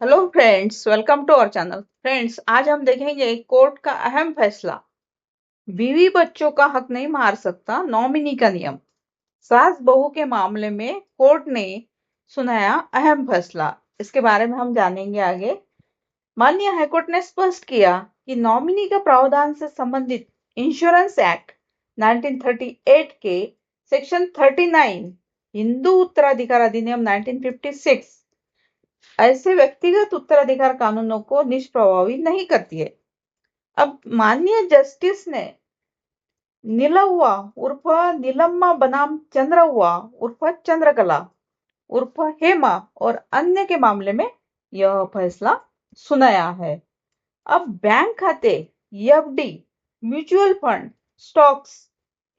Hello friends, welcome to our channel. Friends, आज हम देखेंगे कोर्ट का अहम फैसला। बीवी बच्चों का हक नहीं मार सकता, नॉमिनी का नियम। सास बहू के मामले में कोर्ट ने सुनाया अहम फैसला। इसके बारे में हम जानेंगे आगे। माननीय हाईकोर्ट ने स्पष्ट किया कि नॉमिनी का प्रावधान से संबंधित इंश्योरेंस एक्ट 1938 के सेक्शन 39, हिंदू उत्तराधिकार अधिनियम 1956 ऐसे व्यक्तिगत उत्तराधिकार कानूनों को निष्प्रभावी नहीं करती है। अब माननीय जस्टिस ने नीलव्वा उर्फ नीलम्मा बनाम चंद्रव्वा उर्फ चंद्रकला उर्फ हेमा और अन्य के मामले में यह फैसला सुनाया है। अब बैंक खाते, FD, mutual fund, stocks,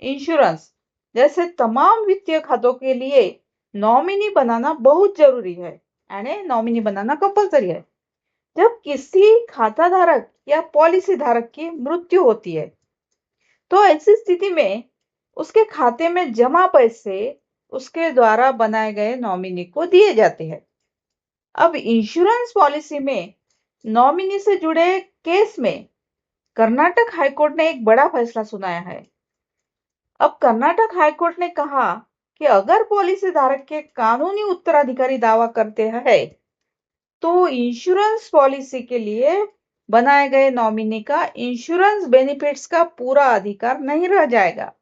insurance जैसे तमाम वित्तीय खातों के लिए नॉमिनी बनाना बहुत जरूरी है, यानी नॉमिनी बनाना कंपलसरी है। जब किसी खाता धारक या पॉलिसी धारक की मृत्यु होती है तो ऐसी स्थिति में उसके खाते में जमा पैसे उसके द्वारा बनाए गए नॉमिनी को दिए जाते हैं। अब इंश्योरेंस पॉलिसी में नॉमिनी से जुड़े केस में कर्नाटक हाईकोर्ट ने एक बड़ा फैसला सुनाया है। अब कर्नाटक हाईकोर्ट ने कहा कि अगर पॉलिसी धारक के कानूनी उत्तराधिकारी दावा करते हैं तो इंश्योरेंस पॉलिसी के लिए बनाए गए नॉमिनी का इंश्योरेंस बेनिफिट्स का पूरा अधिकार नहीं रह जाएगा।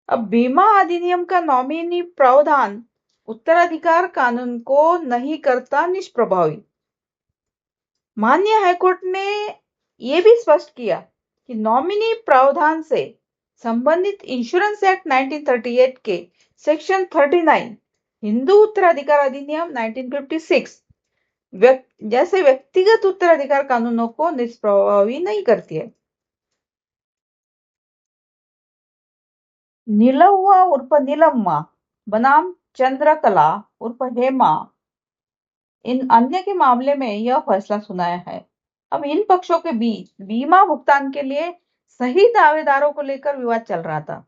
अब बीमा अधिनियम का नॉमिनी प्रावधान उत्तराधिकार कानून को नहीं करता निष्प्रभावी। माननीय हाईकोर्ट ने यह भी स्पष्ट किया कि नॉमिनी प्रावधान से संबंधित इंश्योरेंस एक्ट 1938 के सेक्शन 39, हिंदू उत्तराधिकार अधिनियम 1956 जैसे व्यक्तिगत उत्तराधिकार कानूनों को निष्प्रभावी नहीं करती है। नीलव्वा उर्फ नीलम्मा बनाम चंद्रकला उर्फ हेमा, इन अन्य के मामले में यह फैसला सुनाया है। अब इन पक्षों के बीच बीमा भुगतान के लिए सही दावेदारों को लेकर विवाद चल रहा था।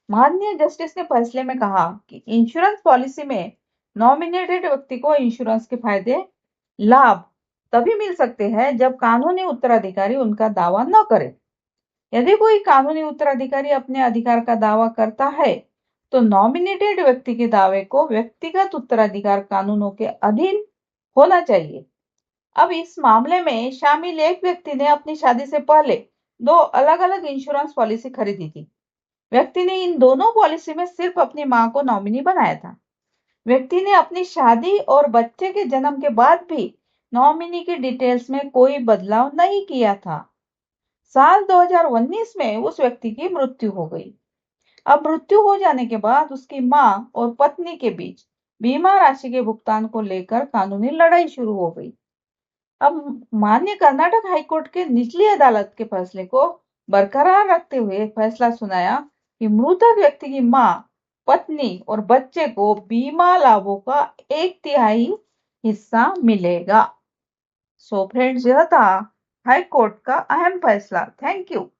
माननीय जस्टिस ने फैसले में कहा कि इंश्योरेंस पॉलिसी में नॉमिनेटेड व्यक्ति को इंश्योरेंस के फायदे, लाभ तभी मिल सकते हैं जब कानूनी उत्तराधिकारी उनका दावा न करे। यदि कोई कानूनी उत्तराधिकारी अपने अधिकार का दावा करता है तो नॉमिनेटेड व्यक्ति के दावे को व्यक्तिगत उत्तराधिकार कानूनों के अधीन होना चाहिए। अब इस मामले में शामिल एक व्यक्ति ने अपनी शादी से पहले दो अलग-अलग इंश्योरेंस पॉलिसी खरीदी थी। व्यक्ति ने इन दोनों पॉलिसी में सिर्फ अपनी मां को नॉमिनी बनाया था। व्यक्ति ने अपनी शादी और बच्चे के जन्म के बाद भी नॉमिनी की डिटेल्स में कोई बदलाव नहीं किया था। साल 2019 में उस व्यक्ति की मृत्यु हो गई। अब मृत्यु हो जाने के बाद उसकी मां और पत्नी के बीच बीमा राशि के भुगतान को लेकर कानूनी लड़ाई शुरू हो गई। अब माननीय कर्नाटक हाईकोर्ट के निचली अदालत के फैसले को बरकरार रखते हुए फैसला सुनाया कि मृतक व्यक्ति की मां, पत्नी और बच्चे को बीमा लाभों का 1/3 हिस्सा मिलेगा। सो फ्रेंड्स, यह था हाईकोर्ट का अहम फैसला। Thank you.